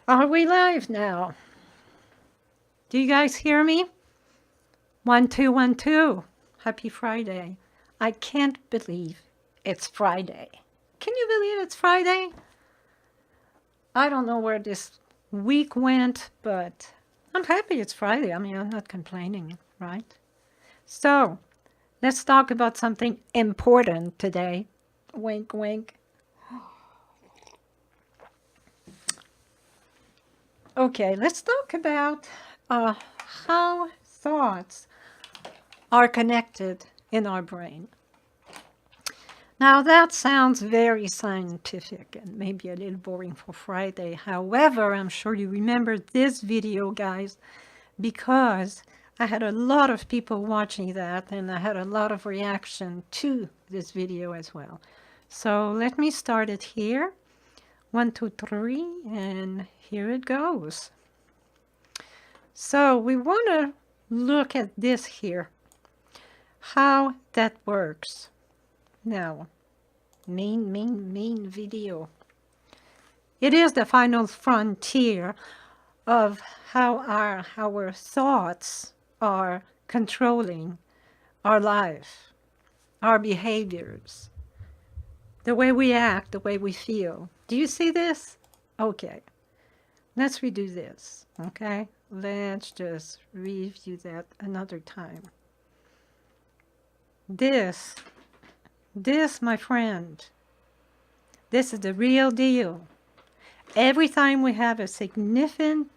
Are we live now? Do you guys hear me? 1, 2, 1, 2. Happy Friday. I can't believe it's Friday. Can you believe it's Friday? I don't know where this week went, but I'm happy it's Friday. I mean, I'm not complaining, right? So, let's talk about something important today. Wink, wink. Okay, let's talk about how thoughts are connected in our brain. Now that sounds very scientific and maybe a little boring for Friday. However, I'm sure you remember this video, guys, because I had a lot of people watching that and I had a lot of reaction to this video as well. So let me start it here. 1, 2, 3, and here it goes. So we want to look at this here, how that works. Now, main video. It is the final frontier of how our thoughts are controlling our life, our behaviors, the way we act, the way we feel. Do you see this? Okay, let's redo this, okay? Let's just review that another time. This, my friend, this is the real deal. Every time we have a significant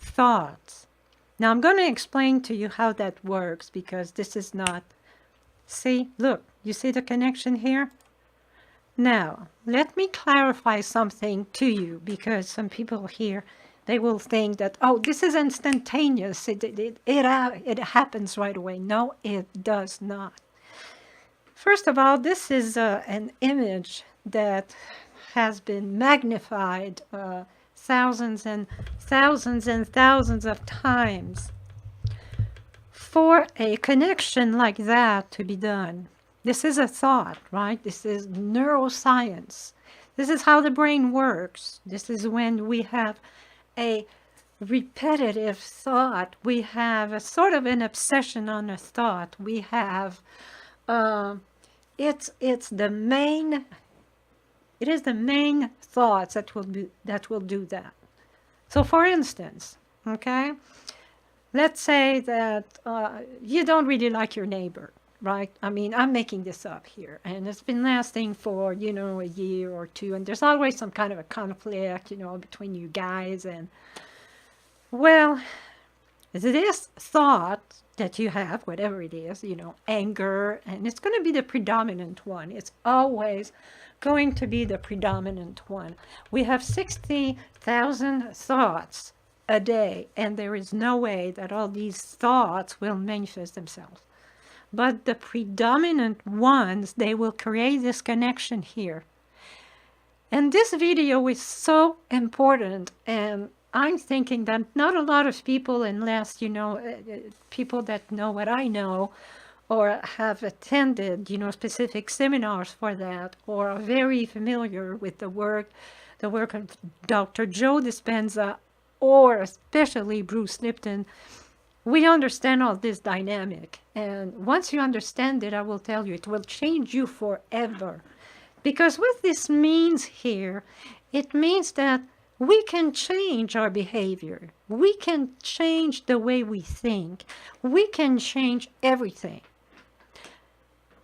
thought. Now I'm going to explain to you how that works because this is not, see, look, you see the connection here? Now, let me clarify something to you because some people here, they will think that, oh, this is instantaneous. It happens right away. No, it does not. First of all, this is an image that has been magnified thousands and thousands and thousands of times for a connection like that to be done. This is a thought, right? This is neuroscience. This is how the brain works. This is when we have a repetitive thought. We have a sort of an obsession on a thought. We have it is the main thoughts that will do that. So for instance, okay, let's say that you don't really like your neighbor, right? I mean, I'm making this up here, and it's been lasting for, you know, a year or two, and there's always some kind of a conflict, you know, between you guys, and well, this thought that you have, whatever it is, you know, anger, and it's going to be the predominant one. It's always going to be the predominant one. We have 60,000 thoughts a day, and there is no way that all these thoughts will manifest themselves. But the predominant ones, they will create this connection here. And this video is so important, and I'm thinking that not a lot of people, unless, you know, people that know what I know or have attended, you know, specific seminars for that, or are very familiar with the work of Dr. Joe Dispenza, or especially Bruce Lipton, we understand all this dynamic. And once you understand it, I will tell you, it will change you forever. Because what this means here, it means that we can change our behavior. We can change the way we think. We can change everything.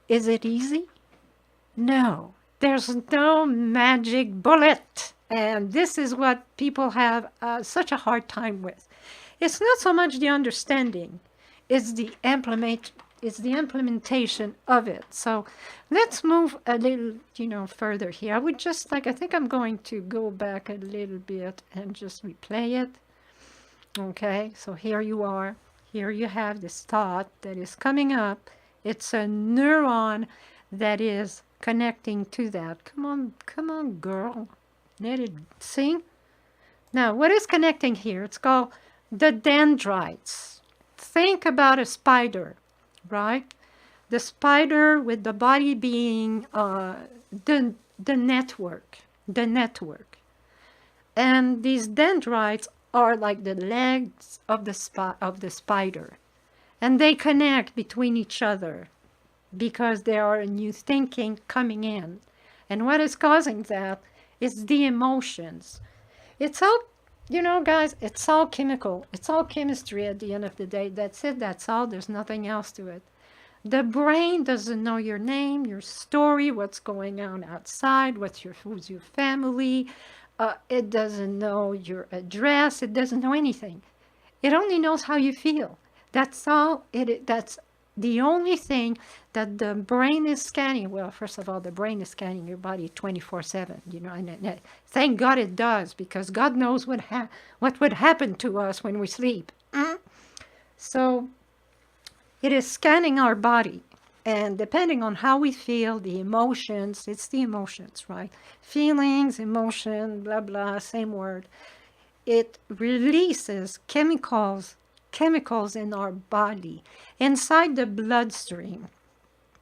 Is it easy? No. There's no magic bullet. And this is what people have such a hard time with. It's not so much the understanding, it's the implementation of it. So let's move a little, you know, further here. I would just like, I think I'm going to go back a little bit and just replay it. Okay, so here you are. Here you have this thought that is coming up. It's a neuron that is connecting to that. Come on, girl. Let it see. Now, what is connecting here? It's called the dendrites. Think about a spider, right? The spider with the body being the network. And these dendrites are like the legs of the spider. And they connect between each other because there are new thinking coming in. And what is causing that is the emotions. It's all, guys, it's all chemical. It's all chemistry at the end of the day. That's it. That's all. There's nothing else to it. The brain doesn't know your name, your story, what's going on outside, who's your family. It doesn't know your address. It doesn't know anything. It only knows how you feel. That's all. That's the only thing that the brain is scanning. Well, first of all, the brain is scanning your body 24/7. And thank God it does, because God knows what would happen to us when we sleep. So it is scanning our body, and depending on how we feel, the emotions, it's the emotions, right? Feelings, emotion, blah, blah, same word. It releases chemicals in our body, inside the bloodstream.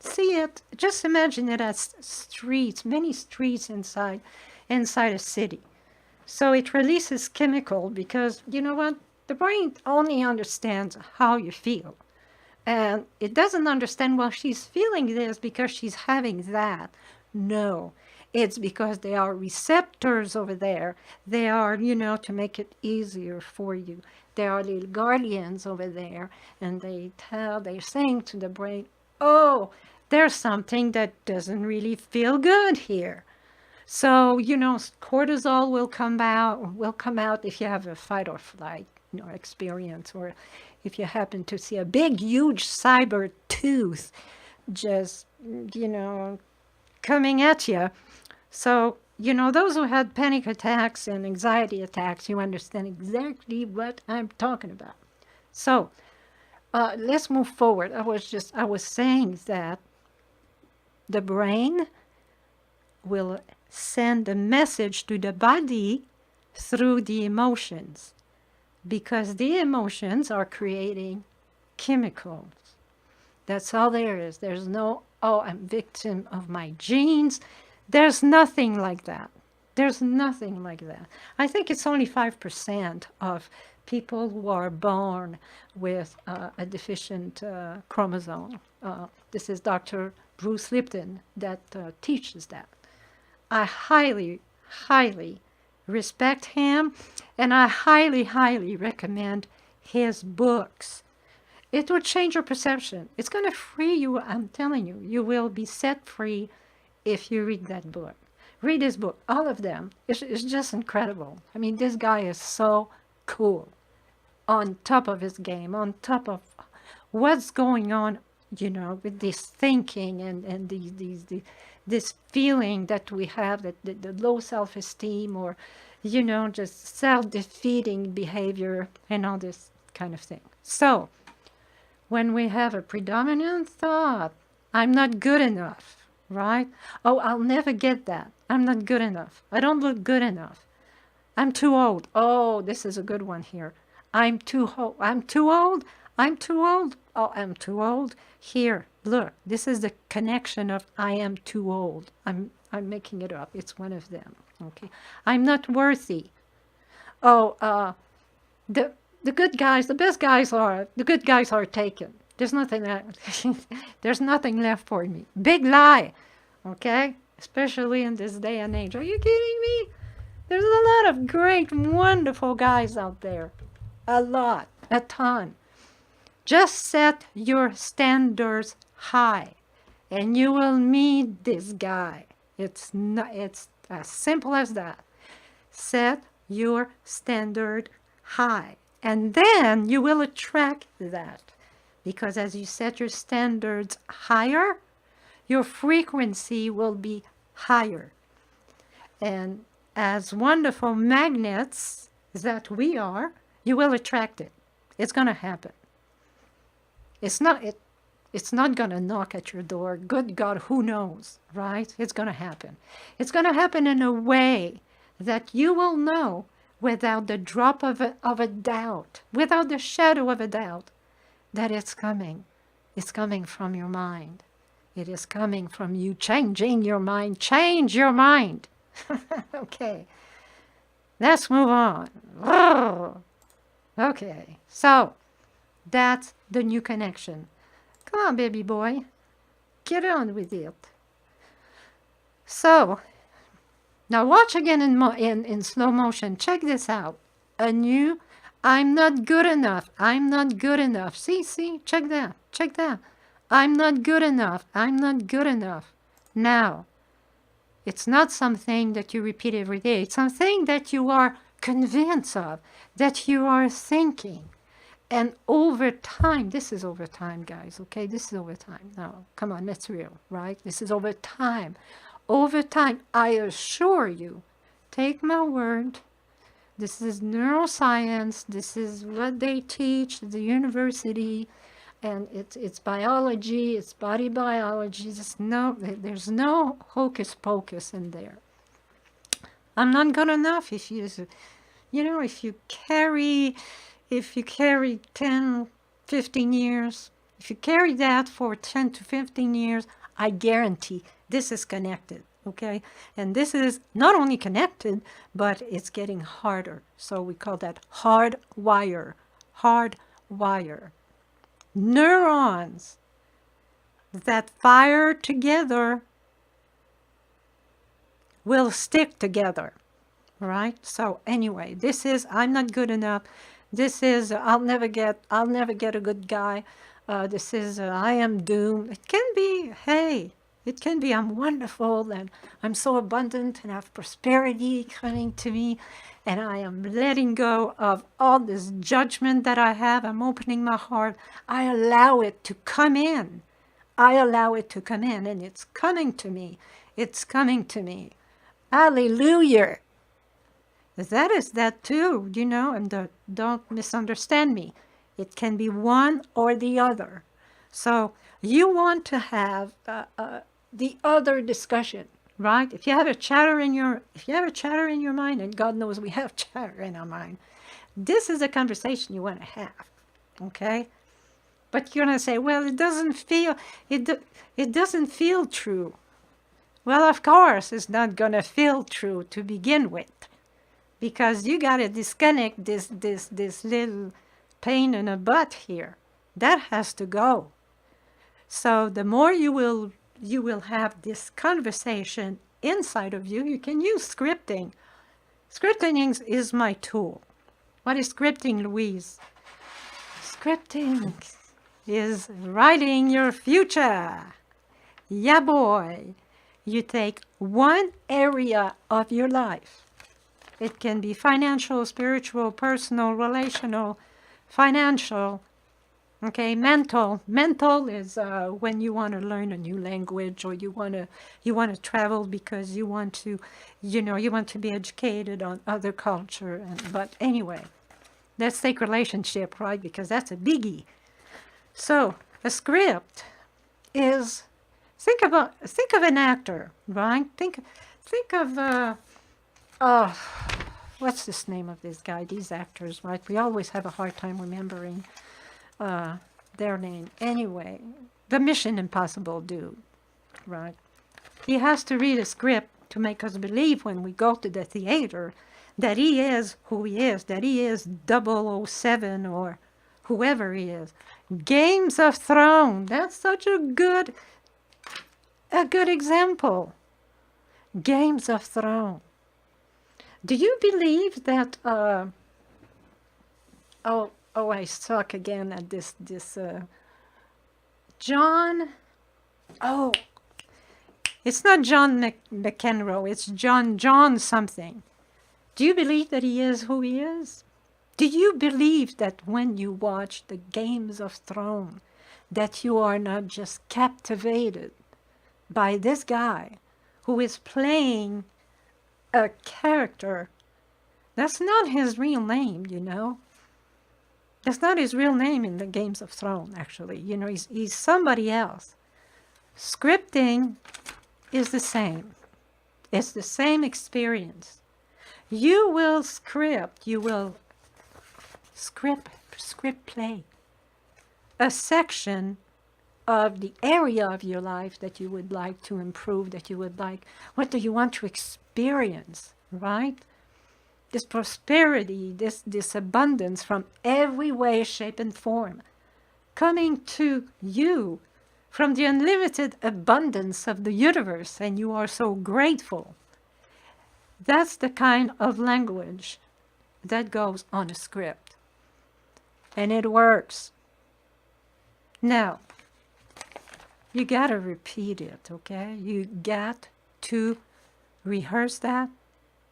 See it, just imagine it as streets, many streets inside a city. So it releases chemical because, you know what? The brain only understands how you feel. And it doesn't understand, well, she's feeling this because she's having that. No, it's because there are receptors over there. They are, to make it easier for you. There are little guardians over there, and they're saying to the brain, oh, there's something that doesn't really feel good here. So, cortisol will come out if you have a fight or flight, experience, or if you happen to see a big, huge cyber tooth just, coming at you. So, those who had panic attacks and anxiety attacks, you understand exactly what I'm talking about. So, let's move forward. I was saying that the brain will send a message to the body through the emotions, because the emotions are creating chemicals. That's all there is. There's no, oh, I'm victim of my genes. There's nothing like that. There's nothing like that. I think it's only 5% of people who are born with a deficient chromosome. This is Dr. Bruce Lipton that teaches that. I highly, highly respect him, and I highly, highly recommend his books. It will change your perception. It's going to free you. I'm telling you, you will be set free if you read that book. Read his book, all of them. It's just incredible. I mean, this guy is so cool, on top of his game, on top of what's going on, with this thinking and this feeling that we have, that the low self-esteem, or, just self-defeating behavior and all this kind of thing. So, when we have a predominant thought, I'm not good enough, right? Oh, I'll never get that. I'm not good enough. I don't look good enough. I'm too old. Oh, this is a good one here. I'm too old. I'm too old. I'm too old. Oh, I'm too old. Here, look. This is the connection of I am too old. I'm making it up. It's one of them. Okay. I'm not worthy. Oh, the good guys, the good guys are taken. There's nothing there's nothing left for me. Big lie. Okay? Especially in this day and age. Are you kidding me? There's a lot of great, wonderful guys out there. A lot. A ton. Just set your standards high, and you will meet this guy. It's as simple as that. Set your standard high, and then you will attract that. Because as you set your standards higher, your frequency will be higher. And as wonderful magnets that we are, you will attract it. It's going to happen. It's not going to knock at your door. Good God, who knows, right? It's going to happen. It's going to happen in a way that you will know without the drop of a doubt, without the shadow of a doubt, that it's coming. It's coming from your mind. It is coming from you changing your mind. Change your mind. Okay. Let's move on. Oh, okay, so that's the new connection. Come on, baby boy, get on with it. So now watch again in slow motion. Check this out. A new, I'm not good enough. I'm not good enough. See, check that. Check that. I'm not good enough. I'm not good enough. Now, it's not something that you repeat every day. It's something that you are convinced of, that you are thinking. And over time, this is over time, guys, okay? This is over time. Now, come on, let's real, right? This is over time. Over time, I assure you, take my word, this is neuroscience, this is what they teach at the university, and it's biology, it's body biology. There's no hocus pocus in there. I'm not good enough if if you carry 10, 15 years, if you carry that for 10 to 15 years, I guarantee this is connected, okay? And this is not only connected, but it's getting harder. So we call that hard wire. Neurons that fire together will stick together, right? So anyway, this is I'm not good enough. This is I'll never get a good guy. This is I am doomed. It can be, hey, it can be I'm wonderful and I'm so abundant and I have prosperity coming to me and I am letting go of all this judgment that I have. I'm opening my heart. I allow it to come in. And it's coming to me. It's coming to me. Hallelujah. That is that too, and don't misunderstand me. It can be one or the other. So you want to have the other discussion, right? If you have a chatter in your mind, and God knows we have chatter in our mind, this is a conversation you want to have, okay? But you're going to say, well, it doesn't feel true. Well, of course, it's not going to feel true to begin with, because you got to disconnect this little pain in the butt here. That has to go. So the more you will have this conversation inside of you, you can use scripting. Scripting is my tool. What is scripting, Louise? Scripting is writing your future. Yeah, boy. You take one area of your life. It can be financial, spiritual, personal, relational, financial, okay, mental. Mental is when you want to learn a new language, or you want to travel because you want to be educated on other culture. But anyway, let's take relationship, right? Because that's a biggie. So a script is, think of an actor, right? Think of what's this name of this guy? These actors, right? We always have a hard time remembering their name. Anyway, the Mission Impossible dude, right? He has to read a script to make us believe when we go to the theater that he is who he is, that he is 007 or whoever he is. Games of Thrones, that's such a good example. Games of Thrones. Do you believe that I suck again at this John, it's not John McEnroe, it's John something. Do you believe that he is who he is? Do you believe that when you watch the Games of Thrones, that you are not just captivated by this guy who is playing a character? That's not his real name, That's not his real name in the Games of Thrones, actually. He's somebody else. Scripting is the same. It's the same experience. You will script play a section of the area of your life that you would like to improve, what do you want to experience, right? this prosperity, this abundance from every way, shape, and form, coming to you from the unlimited abundance of the universe, and you are so grateful. That's the kind of language that goes on a script. And it works. Now, you gotta repeat it, okay? You got to rehearse that.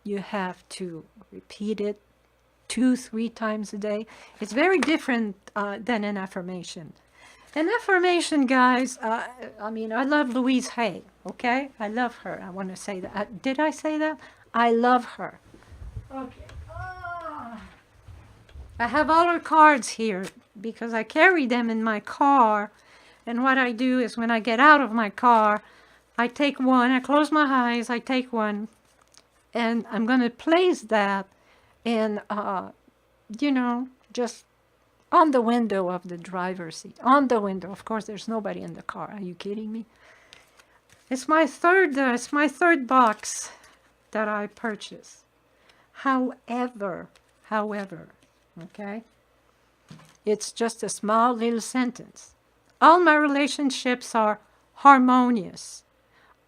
You have to repeat it 2-3 times a day. It's very different than an affirmation. An affirmation, guys, I mean, I love Louise Hay, okay? I love her. I want to say that. Did I say that? I love her. Okay. I have all her cards here because I carry them in my car. And what I do is when I get out of my car, I take one, I close my eyes, I take one, and I'm going to place that in, you know, just on the window of the driver's seat. On the window. Of course, there's nobody in the car. Are you kidding me? It's my third box that I purchased. However, okay? It's just a small little sentence. All my relationships are harmonious.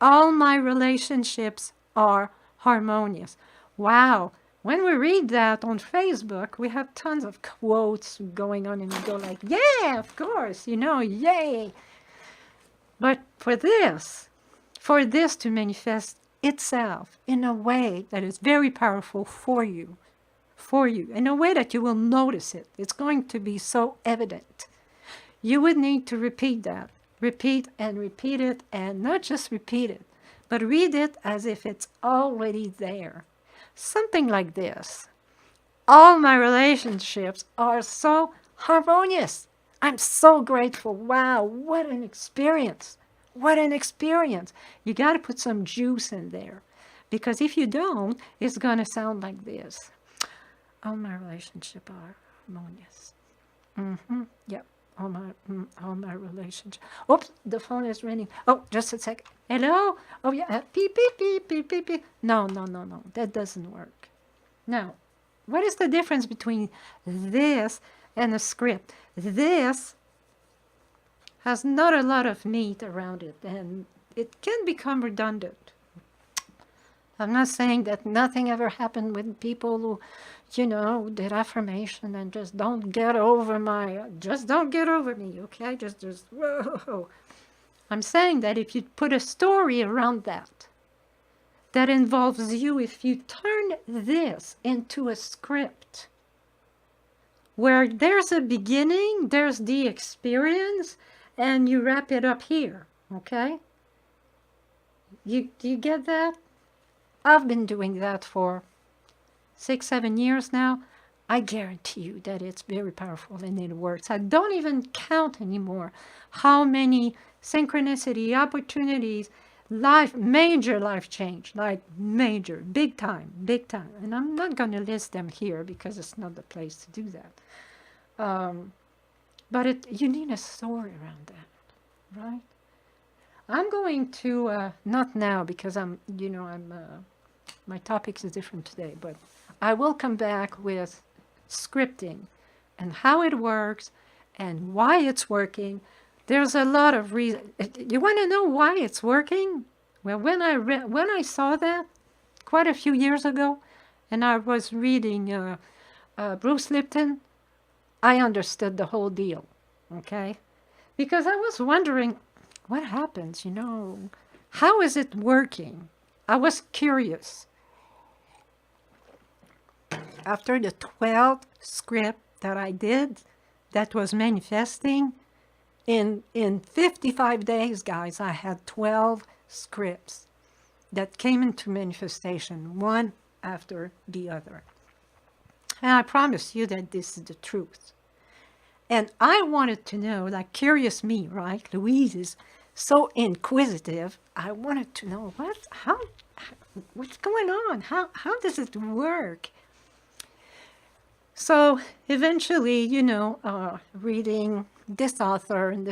All my relationships are harmonious. Wow. When we read that on Facebook, we have tons of quotes going on and we go like, yeah, of course, you know, yay. But for this to manifest itself in a way that is very powerful for you, in a way that you will notice it, it's going to be so evident. You would need to repeat that. Repeat and repeat it, and not just repeat it, but read it as if it's already there. Something like this. All my relationships are so harmonious. I'm so grateful. Wow, what an experience. What an experience. You got to put some juice in there. Because if you don't, it's going to sound like this. All my relationships are harmonious. Yep. All my relationships. Oops, the phone is ringing. Oh, just a second. Hello? Oh, yeah. Beep, beep, beep, beep, beep, beep. No. That doesn't work. Now, what is the difference between this and a script? This has not a lot of meat around it, and it can become redundant. I'm not saying that nothing ever happened with people who, you know, did affirmation and just don't get over me, okay? Just, whoa. I'm saying that if you put a story around that involves you, if you turn this into a script, where there's a beginning, there's the experience, and you wrap it up here, okay? Do you get that? I've been doing that for 6-7 years now. I guarantee you that it's very powerful and it works. I don't even count anymore how many synchronicity, opportunities, major life change, like major, big time. And I'm not going to list them here because it's not the place to do that. But you need a story around that, right? I'm going to, not now because my topic is different today, but I will come back with scripting and how it works and why it's working. There's a lot of reasons. You want to know why it's working? Well, when I saw that quite a few years ago, and I was reading Bruce Lipton, I understood the whole deal, okay? Because I was wondering, what happens, you know? How is it working? I was curious. After the 12th script that I did, that was manifesting, in 55 days, guys, I had 12 scripts that came into manifestation, one after the other. And I promise you that this is the truth. And I wanted to know, like curious me, right? Louise is so inquisitive. I wanted to know what's going on? How does it work? So eventually, you know, reading this author, and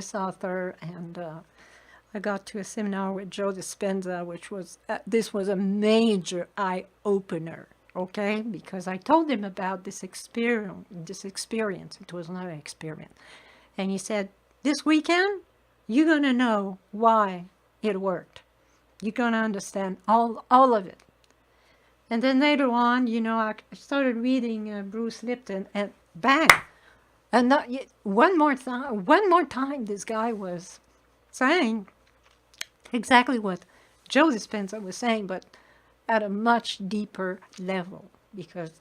I got to a seminar with Joe Dispenza, which was, this was a major eye-opener. okay? Because I told him about this experience. This experience. It was not an experiment. And he said, this weekend, you're going to know why it worked. You're going to understand all of it. And then later on, I started reading Bruce Lipton, and bang! And one more time, this guy was saying exactly what Joe Dispenza was saying, but at a much deeper level. Because,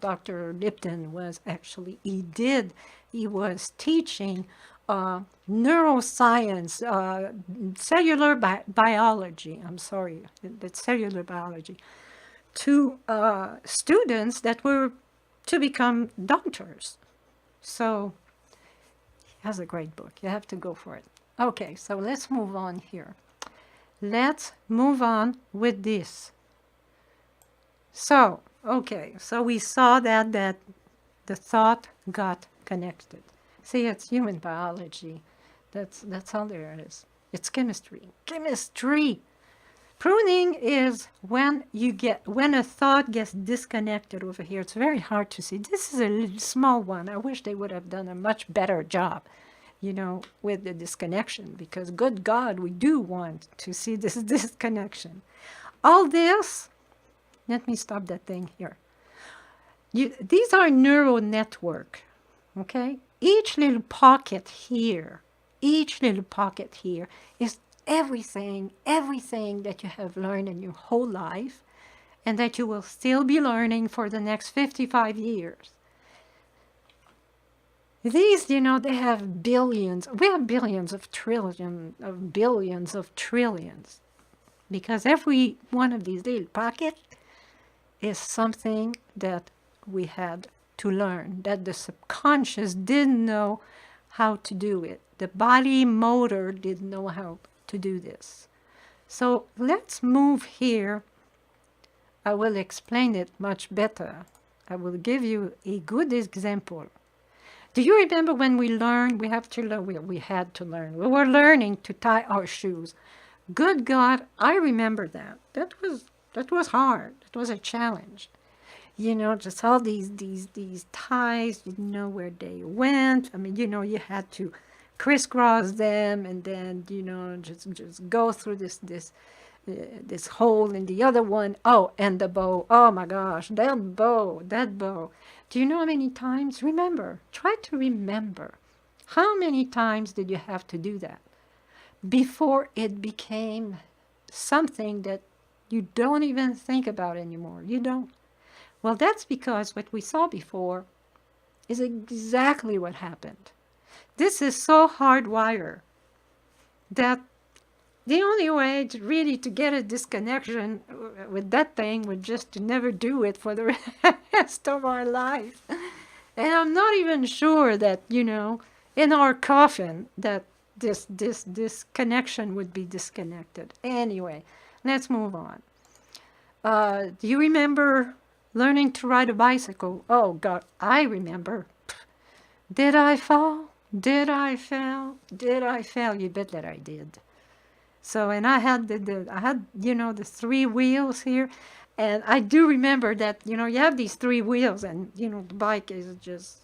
Dr. Lipton was actually, he was teaching neuroscience, cellular biology, that's cellular biology, to students that were to become doctors. So, he has a great book. You have to go for it. Okay, so let's move on here. Let's move on with this. So, okay, so we saw that the thought got connected. See, it's human biology. That's all there is. It's chemistry. Chemistry! Pruning is when a thought gets disconnected over here. It's very hard to see. This is a little small one. I wish they would have done a much better job, with the disconnection, because good God, we do want to see this disconnection. All this, let me stop that thing here. These are neural network, okay? Each little pocket here is everything that you have learned in your whole life and that you will still be learning for the next 55 years. These, they have billions. We have billions of billions of trillions. Because every one of these little pockets is something that we had to learn, that the subconscious didn't know how to do it. The body motor didn't know how to do this. So let's move here. I will explain it much better. I will give you a good example. Do you remember when we learned, we had to learn. We were learning to tie our shoes. Good God, I remember that. That was hard. It was a challenge. Just all these ties, you didn't know where they went. I mean, you had to crisscross them and then, just go through this hole in the other one. Oh, and the bow. Oh my gosh, that bow. Do you know how many times? Try to remember. How many times did you have to do that before it became something that you don't even think about anymore? You don't. Well, that's because what we saw before is exactly what happened. This is so hardwired that the only way to get a disconnection with that thing was just to never do it for the rest of our life. And I'm not even sure that, in our coffin that this connection would be disconnected. Anyway, let's move on. Do you remember learning to ride a bicycle? Oh God, I remember. Did I fall? Did I fail? You bet that I did. So, and I had the 3 wheels here, and I do remember that, you have these 3 wheels, and, the bike is just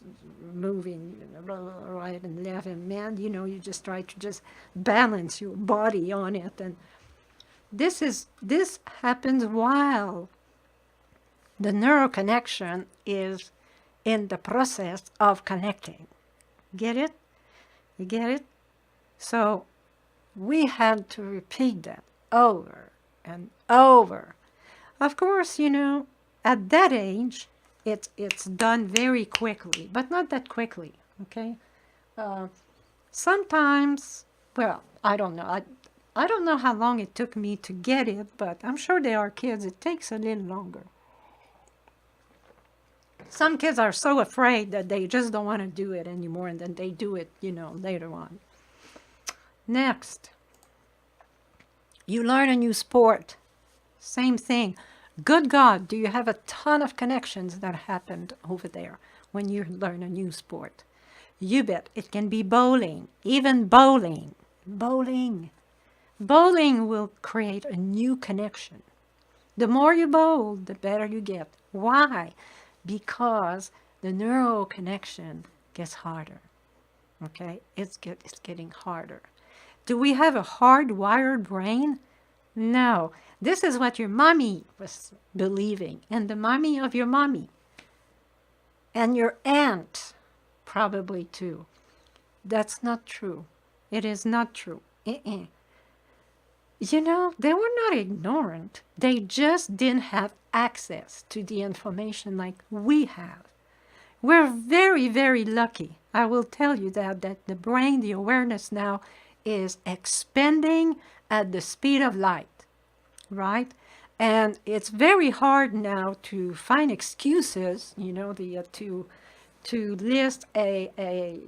moving right and left, and man, you just try to just balance your body on it, and this happens while the neural connection is in the process of connecting. Get it? You get it? So we had to repeat that over and over. Of course, at that age, it's done very quickly, but not that quickly, okay? Sometimes, well, I don't know. I don't know how long it took me to get it, but I'm sure there are kids, it takes a little longer. Some kids are so afraid that they just don't want to do it anymore, and then they do it, later on. Next, you learn a new sport. Same thing. Good God, do you have a ton of connections that happened over there when you learn a new sport? You bet. It can be bowling, even bowling. Bowling will create a new connection. The more you bowl, the better you get. Why? Because the neural connection gets harder. Okay, it's getting harder. Do we have a hardwired brain? No. This is what your mommy was believing, and the mommy of your mommy, and your aunt probably too. That's not true. It is not true. You know, they were not ignorant. They just didn't have access to the information like we have. We're very, very lucky. I will tell you that the brain, the awareness now is expanding at the speed of light, right? And it's very hard now to find excuses, you know, to list a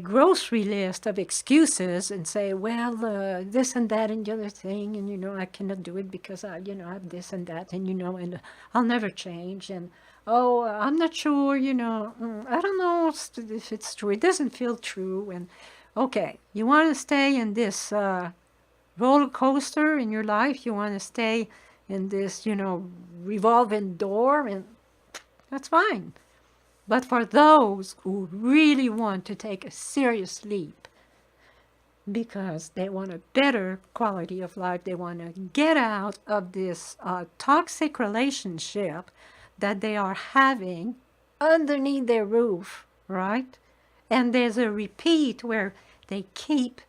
grocery list of excuses and say, well, this and that and the other thing, and, you know, I cannot do it because I have this and that, and, you know, and I'll never change, and, oh, I'm not sure, you know, I don't know if it's true. It doesn't feel true. And, okay, you want to stay in this roller coaster in your life, you want to stay in this, you know, revolving door, and that's fine. But for those who really want to take a serious leap because they want a better quality of life, they want to get out of this toxic relationship that they are having underneath their roof, right? And there's a repeat where they keep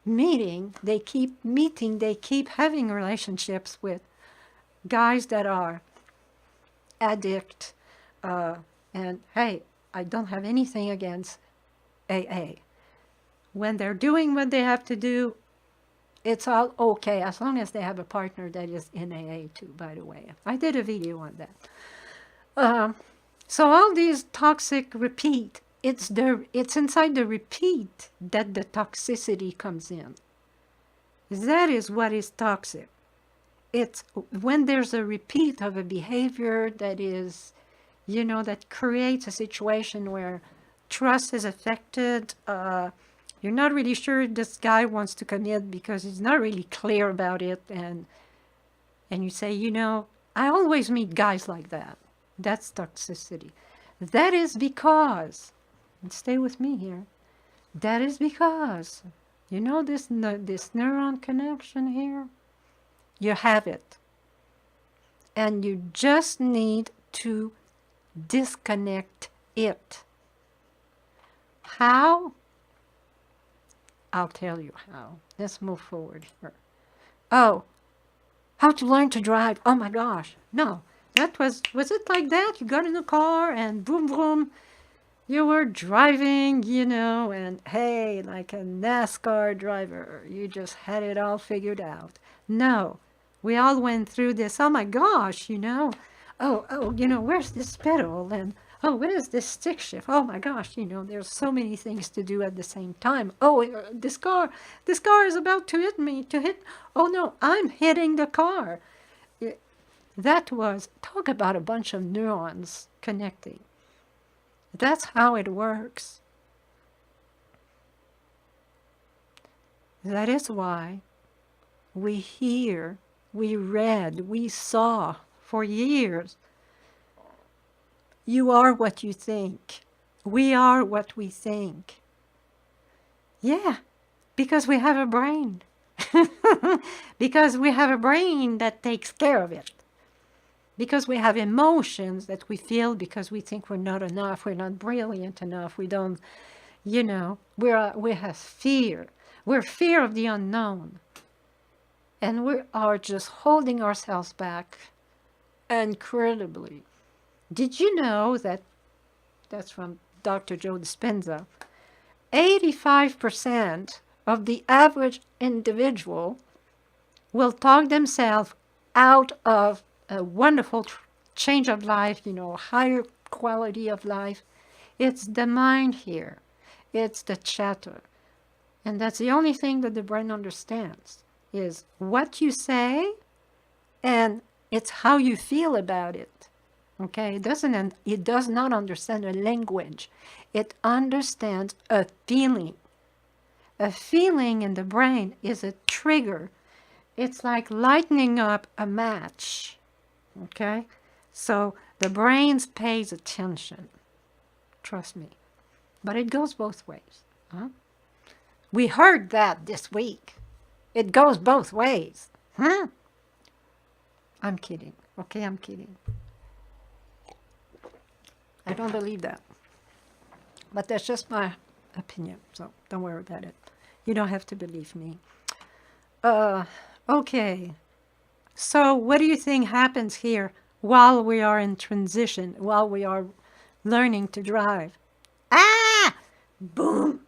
meeting, they keep having relationships with guys that are addict, and hey, I don't have anything against AA. When they're doing what they have to do, it's all okay, as long as they have a partner that is in AA too, by the way. I did a video on that. So all these toxic repeat, it's inside the repeat that the toxicity comes in. That is what is toxic. It's when there's a repeat of a behavior that is, you know, that creates a situation where trust is affected. You're not really sure this guy wants to commit because he's not really clear about it. And you say, you know, I always meet guys like that. That's toxicity. That is because, and stay with me here, that is because, you know, this neuron connection here, you have it. And you just need to disconnect it. How? I'll tell you how. Let's move forward here. Oh, how to learn to drive. Oh my gosh. No, that was it like that? You got in the car and boom, boom, you were driving, you know, and hey, like a NASCAR driver, you just had it all figured out. No, we all went through this. Oh my gosh, you know, oh, you know, where's this pedal? And oh, what is this stick shift? Oh my gosh, you know, there's so many things to do at the same time. Oh, this car is about to hit me, oh no, I'm hitting the car. That was, talk about a bunch of neurons connecting. That's how it works. That is why we hear, we read, we saw for years. You are what you think. We are what we think. Yeah, because we have a brain. Because we have a brain that takes care of it. Because we have emotions that we feel because we think we're not enough, we're not brilliant enough, we don't, you know, we have fear. We're fear of the unknown. And we are just holding ourselves back incredibly. Did you know that, that's from Dr. Joe Dispenza, 85% of the average individual will talk themselves out of a wonderful change of life, you know, higher quality of life. It's the mind here. It's the chatter. And that's the only thing that the brain understands, is what you say, and it's how you feel about it. Okay? It does not understand a language. It understands a feeling. A feeling in the brain is a trigger. It's like lighting up a match. Okay? So the brain pays attention. Trust me. But it goes both ways. Huh? We heard that this week. It goes both ways. I'm kidding. Okay, I'm kidding. I don't believe that. But that's just my opinion, so don't worry about it. You don't have to believe me. Okay. So what do you think happens here while we are in transition, while we are learning to drive? Ah! Boom!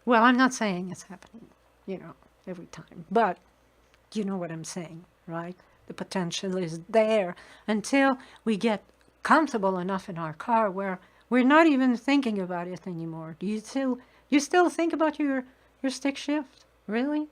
Well, I'm not saying it's happening, every time, but you know what I'm saying, right? The potential is there until we get comfortable enough in our car where we're not even thinking about it anymore. Do you still think about your stick shift? Really?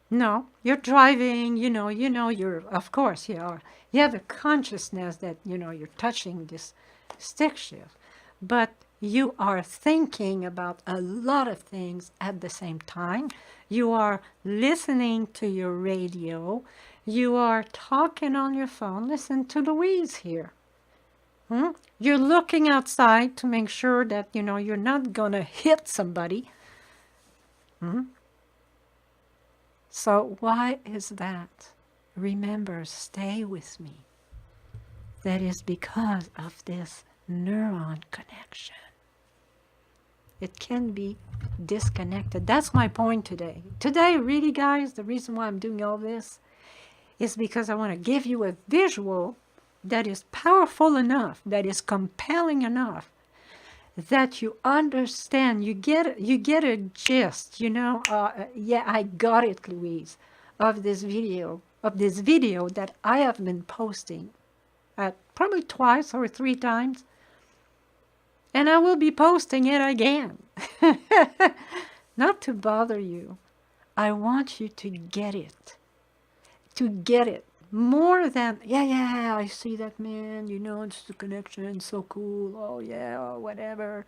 No, you're driving, of course you have a consciousness that, you're touching this stick shift, but you are thinking about a lot of things at the same time. You are listening to your radio. You are talking on your phone. Listen to Louise here. You're looking outside to make sure that, you're not going to hit somebody. So why is that? Remember, stay with me. That is because of this neuron connection. It can be disconnected. That's my point today. Today, really, guys, the reason why I'm doing all this is because I want to give you a visual that is powerful enough, that is compelling enough, that you understand, you get a gist, yeah, I got it, Louise, of this video that I have been posting probably twice or 3 times, and I will be posting it again. Not to bother you. I want you to get it. To get it. More than, yeah, I see that, man, it's the connection, so cool, oh yeah, or whatever.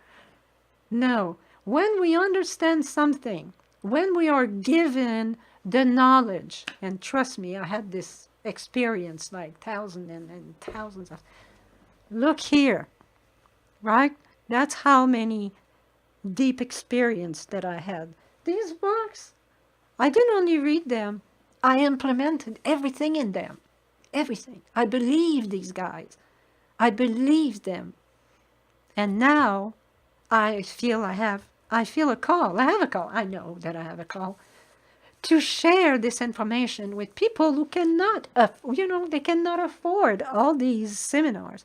No, when we understand something, when we are given the knowledge, and trust me, I had this experience like thousands and thousands of, look here, right? That's how many deep experience that I had. These books, I didn't only read them, I implemented everything in them. Everything. I believe these guys. I believe them. And now I feel a call. I have a call. I know that I have a call to share this information with people who cannot, they cannot afford all these seminars.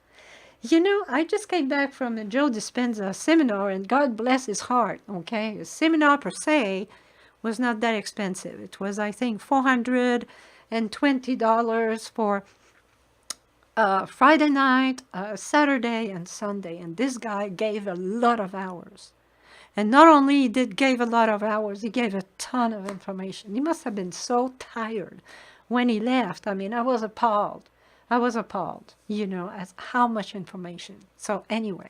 I just came back from a Joe Dispenza seminar, and God bless his heart, okay? A seminar per se was not that expensive. It was, I think, $420 for Friday night, Saturday, and Sunday. And this guy gave a lot of hours. And not only gave a lot of hours, he gave a ton of information. He must have been so tired when he left. I mean, I was appalled. As how much information. So anyway,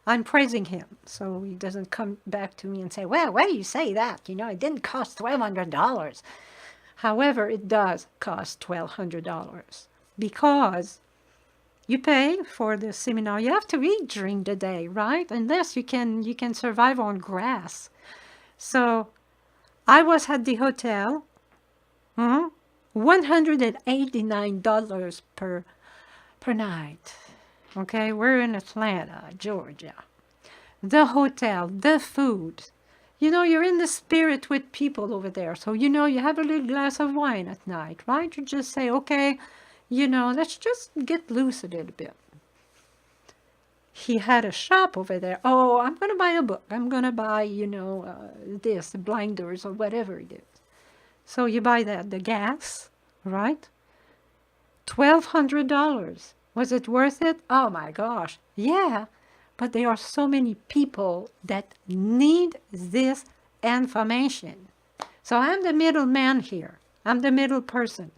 I'm praising him so he doesn't come back to me and say, well, why do you say that? It didn't cost $1,200. However, it does cost $1,200 because you pay for the seminar. You have to eat during the day, right? Unless you can survive on grass. So I was at the hotel, $189 per night. Okay, we're in Atlanta, Georgia. The hotel, the food. You're in the spirit with people over there. So, you have a little glass of wine at night, right? You just say, okay, let's just get loose a little bit. He had a shop over there. Oh, I'm going to buy a book. I'm going to buy, this, the blinders or whatever it is. So you buy that, the gas, right? $1,200. Was it worth it? Oh my gosh. Yeah. But there are so many people that need this information. So I'm the middleman here. I'm the middle person.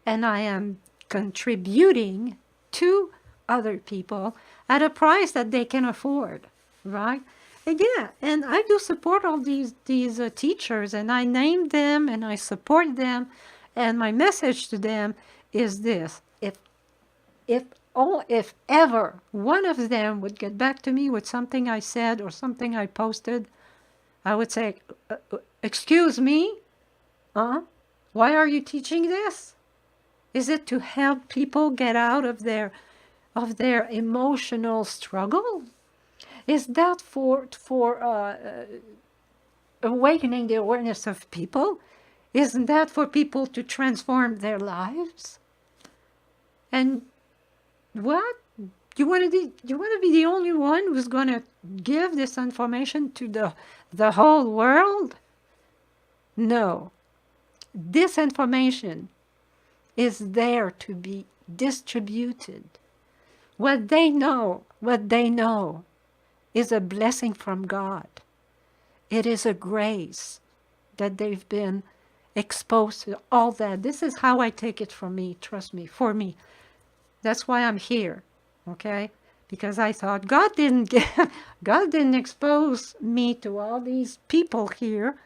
And I am contributing to other people at a price that they can afford, right? And yeah, and I do support all these teachers, and I name them and I support them. And my message to them is this: if ever one of them would get back to me with something I said or something I posted, I would say, excuse me, why are you teaching this? Is it to help people get out of their emotional struggle? Is that for awakening the awareness of people? Isn't that for people to transform their lives? And what? You want to be the only one who's going to give this information to the whole world? No. This information is there to be distributed. What they know is a blessing from God. It is a grace that they've been exposed to all that. This is how I take it from me, trust me, for me. That's why I'm here, okay? Because I thought God didn't expose me to all these people here.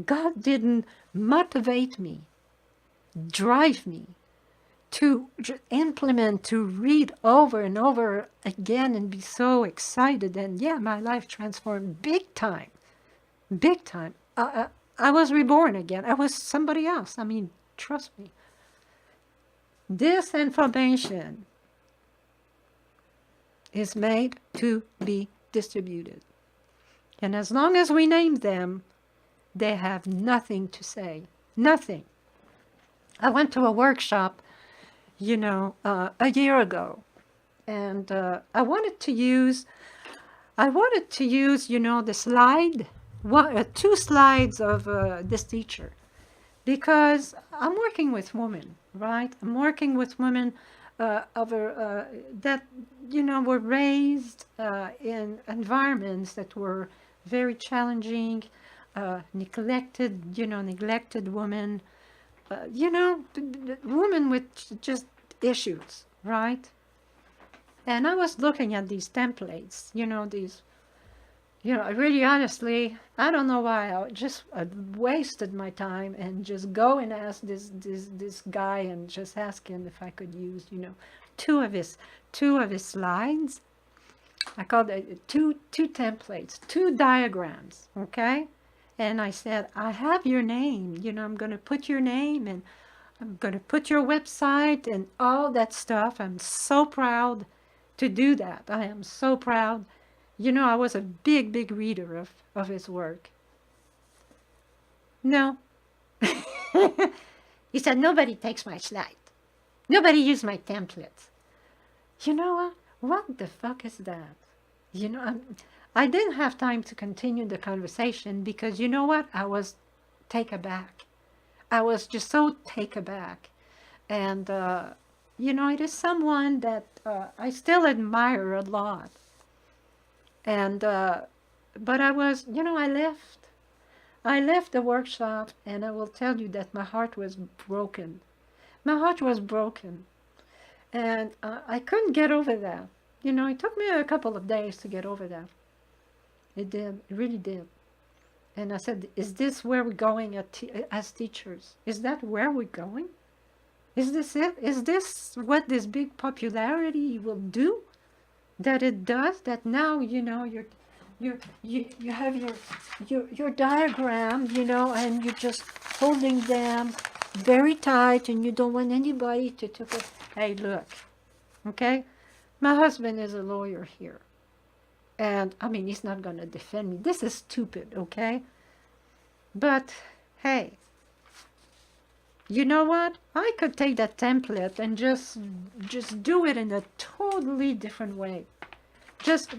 God didn't motivate me, drive me to implement, to read over and over again and be so excited. And yeah, my life transformed big time, big time. I was reborn again. I was somebody else. I mean, trust me. This information is made to be distributed. And as long as we name them, they have nothing to say. Nothing. I went to a workshop, a year ago, and I wanted to use, the slide, two slides of this teacher, because I'm working with women, right? I'm working with women that, were raised in environments that were very challenging, neglected women, women with just issues, right? And I was looking at these templates, really honestly, I don't know why I wasted my time and just go and ask this guy and just ask him if I could use, two of his slides. I called it two templates, two diagrams, okay? And I said, I have your name, I'm going to put your name and I'm going to put your website and all that stuff. I'm so proud to do that. I am so proud. I was a big reader of his work. No. He said, nobody takes my slide. Nobody uses my templates. You know what? What the fuck is that? I didn't have time to continue the conversation because you know what? I was taken aback. I was just so taken aback. And, it is someone that I still admire a lot. And, but I was, I left the workshop and I will tell you that my heart was broken. My heart was broken. And I couldn't get over that. It took me a couple of days to get over that. It did. It really did. And I said, is this where we're going as teachers? Is that where we're going? Is this it? Is this what this big popularity will do? That it does? That now, you have your diagram, and you're just holding them very tight and you don't want anybody to take it. Hey, look, okay? My husband is a lawyer here. And, he's not going to defend me. This is stupid, okay? But, hey, you know what? I could take that template and just do it in a totally different way. Just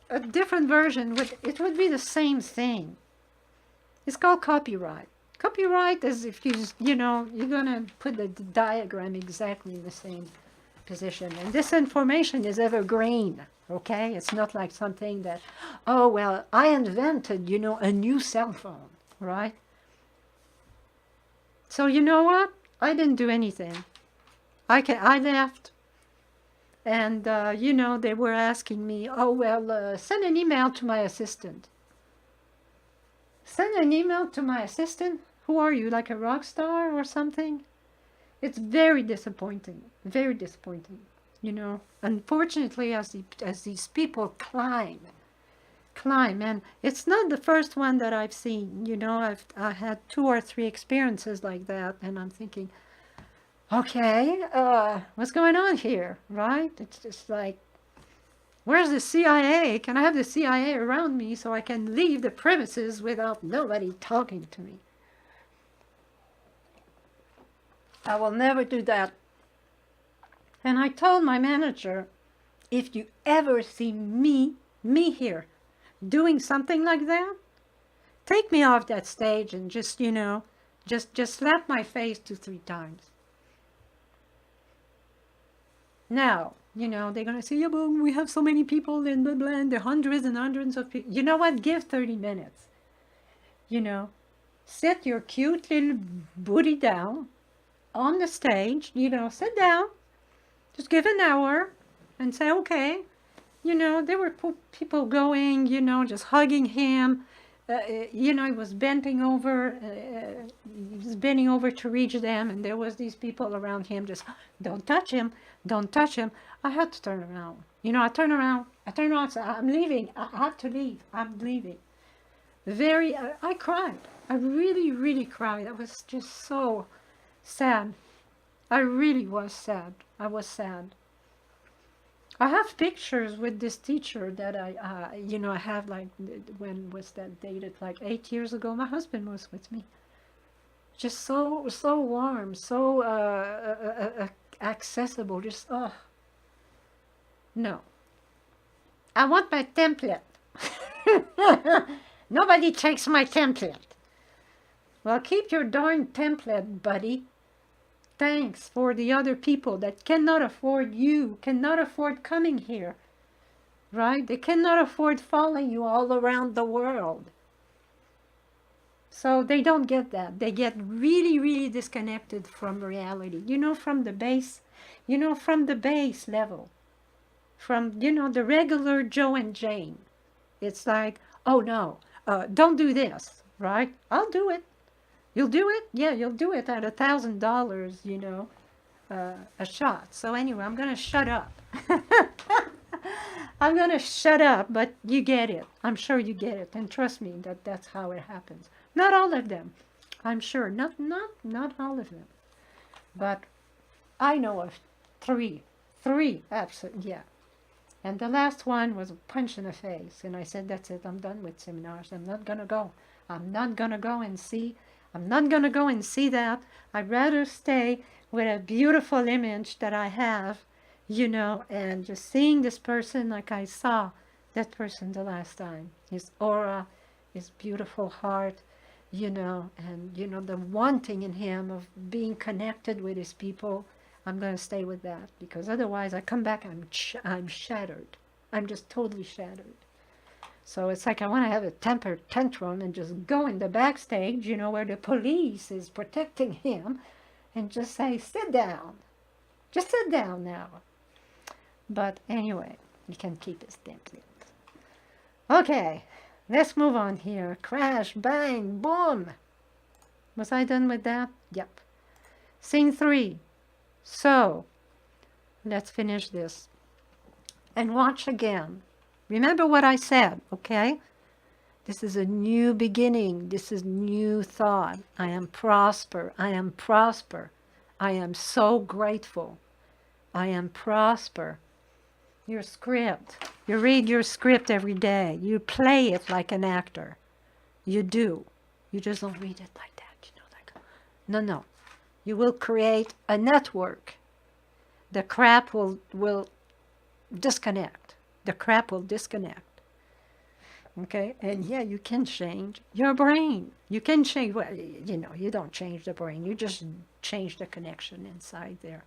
a different version. It would be the same thing. It's called copyright. Copyright is if you're going to put the diagram exactly in the same position. And this information is evergreen. Okay, it's not like something that, oh, well, I invented, a new cell phone, right? So you know what? I didn't do anything. I left. And, they were asking me, oh, well, send an email to my assistant. Send an email to my assistant? Who are you, like a rock star or something? It's very disappointing, very disappointing, you know. Unfortunately, as these people climb, and it's not the first one that I've seen, you know. I had 2 or 3 experiences like that, and I'm thinking, okay, what's going on here, right? It's just like, where's the CIA? Can I have the CIA around me so I can leave the premises without nobody talking to me? I will never do that. And I told my manager, if you ever see me here, doing something like that, take me off that stage and just, you know, just slap my face 2-3 times. Now, you know, they're going to say, yeah, but we have so many people in the blend, there are hundreds and hundreds of people. You know what? Give 30 minutes. You know, sit your cute little booty down on the stage, you know, sit down, just give an hour and say, okay. You know, there were people going, you know, just hugging him. You know, he was bending over to reach them, and there was these people around him just, don't touch him, don't touch him. I had to turn around. You know, I turned around, said, I'm leaving, I have to leave, I'm leaving. I cried. I really, really cried. I was just so sad. I really was sad. I was sad. I have pictures with this teacher that you know, I have, like, when was that dated? Like 8 years ago. My husband was with me. Just so warm, so accessible. Just, oh. No. I want my template. Nobody takes my template. Well, keep your darn template, buddy. Thanks for the other people that cannot afford you, cannot afford coming here, right? They cannot afford following you all around the world. So they don't get that. They get really, really disconnected from reality, you know, from the base, you know, from the base level, from, you know, the regular Joe and Jane. It's like, oh no, don't do this, right? I'll do it. You'll do it? Yeah, you'll do it at $1,000, you know, a shot. So anyway, I'm going to shut up. I'm going to shut up, but you get it. I'm sure you get it. And trust me, that's how it happens. Not all of them, I'm sure. Not all of them. But I know of three, absolutely, yeah. And the last one was a punch in the face. And I said, that's it. I'm done with seminars. I'm not going to go. I'm not going to go and see that. I'd rather stay with a beautiful image that I have, you know, and just seeing this person like I saw that person the last time. His aura, his beautiful heart, you know, and, you know, the wanting in him of being connected with his people. I'm going to stay with that, because otherwise I come back, I'm shattered. I'm just totally shattered. So it's like I want to have a temper tantrum and just go in the backstage, you know, where the police is protecting him, and just say, sit down. Just sit down now. But anyway, he can keep his template. Okay, let's move on here. Crash, bang, boom. Was I done with that? Yep. Scene 3. So, let's finish this. And watch again. Remember what I said, okay? This is a new beginning. This is new thought. I am prosper. I am prosper. I am so grateful. I am prosper. Your script. You read your script every day. You play it like an actor. You do. You just don't read it like that. You know, like, no. You will create a network. The crap will disconnect. The crap will disconnect. Okay? And yeah, you can change your brain. You can change, well, you know, you don't change the brain. You just change the connection inside there.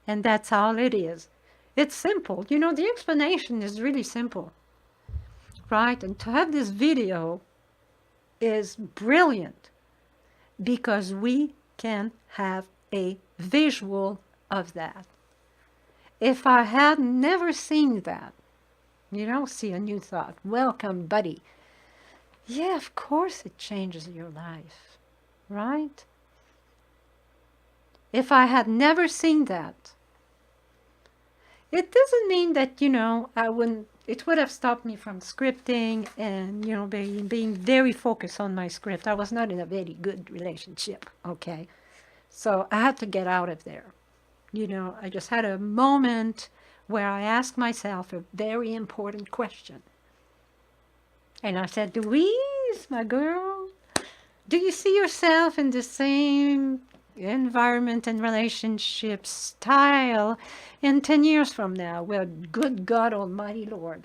And that's all it is. It's simple. You know, the explanation is really simple. Right? And to have this video is brilliant, because we can have a visual of that. If I had never seen that, you know, see a new thought. Welcome, buddy. Yeah, of course it changes your life. right? If I had never seen that, it doesn't mean that, I wouldn't, it would have stopped me from scripting and, being very focused on my script. I was not in a very good relationship, okay? So I had to get out of there. I just had a moment where I asked myself a very important question. And I said, Louise, my girl, do you see yourself in the same environment and relationship style in 10 years from now? Well, good God Almighty Lord.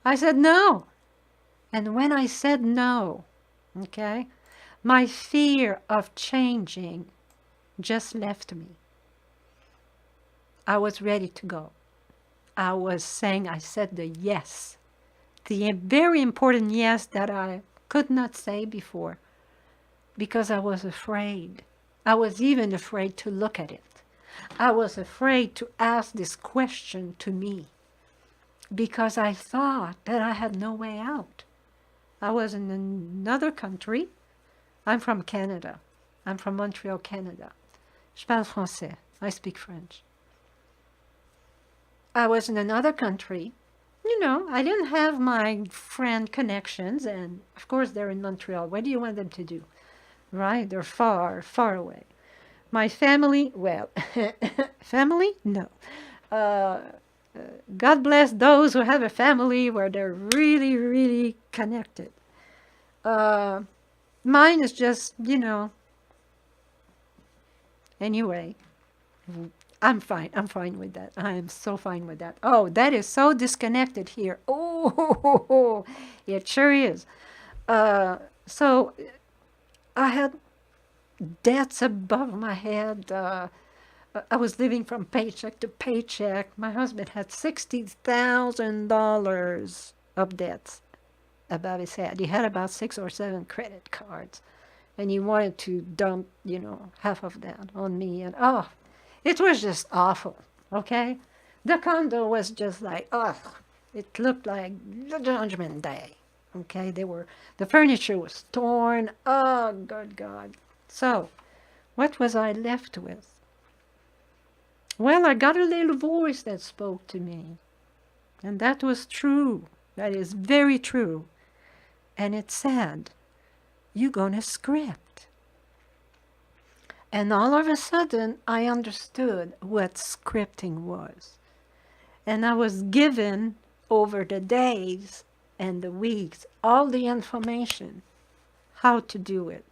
I said no. And when I said no, okay, my fear of changing just left me. I was ready to go. I said the yes. The very important yes that I could not say before because I was afraid. I was even afraid to look at it. I was afraid to ask this question to me because I thought that I had no way out. I was in another country. I'm from Canada. I'm from Montreal, Canada. Je parle français. I speak French. I was in another country. I didn't have my friend connections, and of course they're in Montreal. What do you want them to do? Right? They're far, far away. My family, well, family? No. God bless those who have a family where they're really, really connected. Mine is just, anyway, I'm fine. I'm fine with that. I am so fine with that. Oh, that is so disconnected here. Oh, it sure is. So I had debts above my head. I was living from paycheck to paycheck. My husband had $60,000 of debts above his head. He had about 6 or 7 credit cards, and he wanted to dump, half of that on me. And it was just awful, okay? The condo was just like, it looked like the Judgment Day, okay? The furniture was torn. Oh, good God. So, what was I left with? Well, I got a little voice that spoke to me, and that was true. That is very true. And it said, you're going to script. And all of a sudden, I understood what scripting was. And I was given, over the days and the weeks, all the information, how to do it.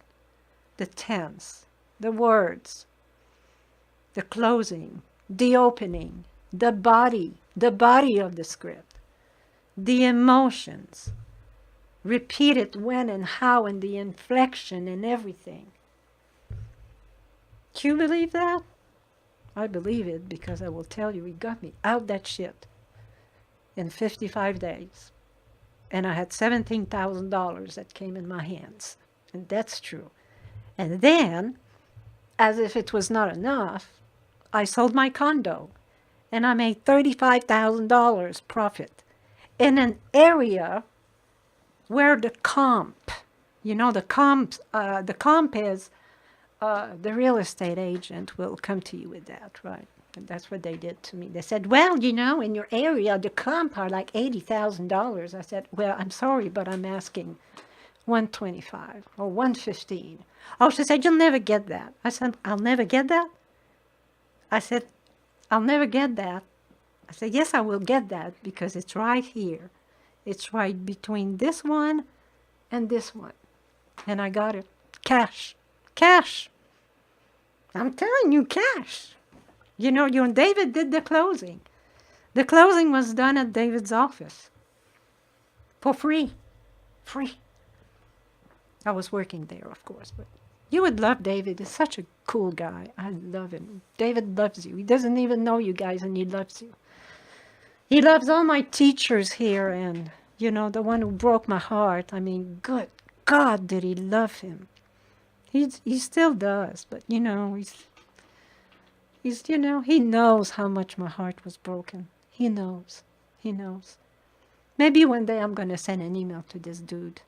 The tense, the words, the closing, the opening, the body of the script, the emotions, repeat it when and how, and the inflection and everything. Do you believe that? I believe it because I will tell you, it got me out that shit in 55 days. And I had $17,000 that came in my hands. And that's true. And then, as if it was not enough, I sold my condo. And I made $35,000 profit in an area where the comp is the real estate agent will come to you with that, right? And that's what they did to me. They said, well, in your area, the comp are like $80,000. I said, well, I'm sorry, but I'm asking 125 or 115. Oh, she said, you'll never get that. I said, I'll never get that? I said, I'll never get that. I said, yes, I will get that because it's right here. It's right between this one and this one. And I got it. Cash. Cash. I'm telling you, cash. David did the closing. The closing was done at David's office. For free. Free. I was working there, of course, but you would love David. He's such a cool guy. I love him. David loves you. He doesn't even know you guys, and he loves you. He loves all my teachers here, and, the one who broke my heart. I mean, good God, did he love him. He still does, but, he knows how much my heart was broken. He knows. He knows. Maybe one day I'm going to send an email to this dude.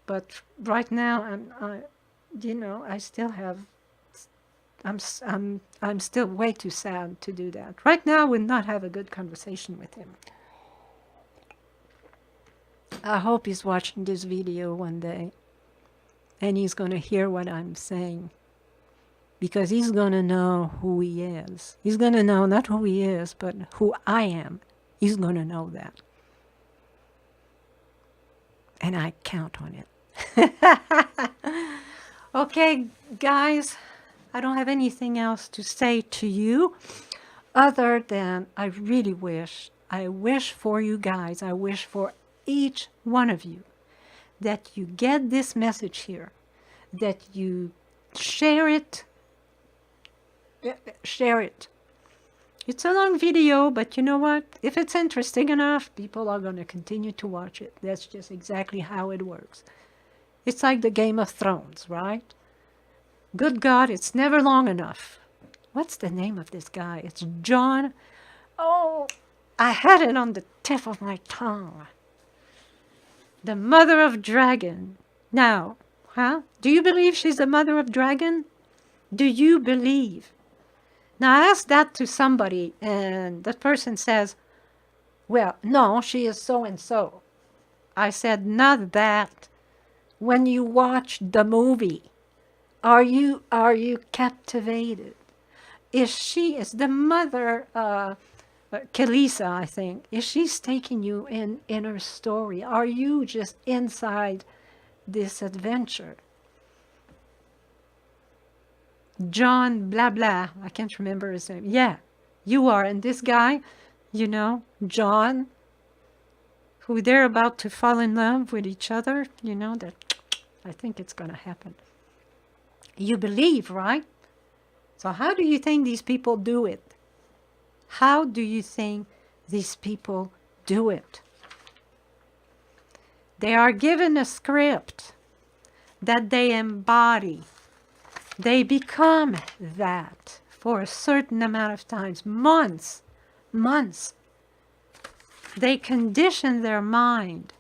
But right now, you know, I still have, I'm still way too sad to do that. Right now, I would not have a good conversation with him. I hope he's watching this video one day and he's going to hear what I'm saying, because he's going to know who he is. He's going to know not who he is, but who I am. He's going to know that. And I count on it. Okay, guys, I don't have anything else to say to you other than I wish for you guys, I wish for each one of you that you get this message here, that you share it. Share it. It's a long video, but you know what? If it's interesting enough, people are going to continue to watch it. That's just exactly how it works. It's like the Game of Thrones, right? Good God, it's never long enough. What's the name of this guy? It's John. Oh, I had it on the tip of my tongue. The mother of dragon. Now, do you believe she's the mother of dragon? Do you believe? Now, I asked that to somebody, and that person says, well, no, she is so-and-so. I said, not that. When you watch the movie, are you captivated? Is the mother, Kelisa, I think, is she taking you in her story? Are you just inside this adventure? John blah blah, I can't remember his name. Yeah, you are. And this guy, you know, John, who they're about to fall in love with each other, you know, that I think it's going to happen. You believe, right? So how do you think these people do it? How do you think these people do it? They are given a script that they embody. They become that for a certain amount of times, months. They condition their mind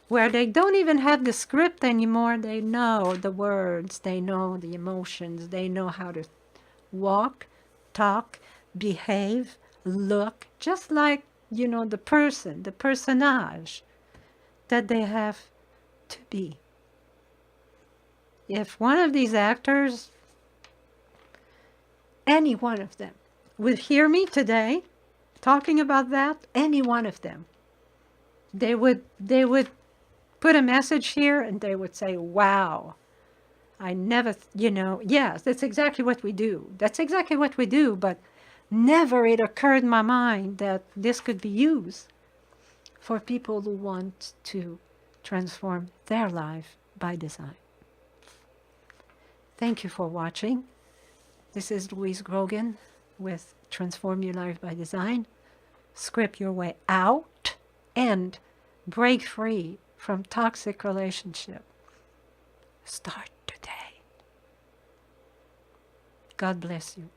where they don't even have the script anymore. They know the words, they know the emotions, they know how to walk, talk, behave, look, just like, you know, the person, the personage that they have to be. If one of these actors, any one of them, would hear me today talking about that, any one of them, they would put a message here and they would say, wow, I never, you know, yes, that's exactly what we do. That's exactly what we do, but never it occurred in my mind that this could be used for people who want to transform their life by design. Thank you for watching. This is Louise Grogan with Transform Your Life by Design. Script your way out and break free from toxic relationship. Start today. God bless you.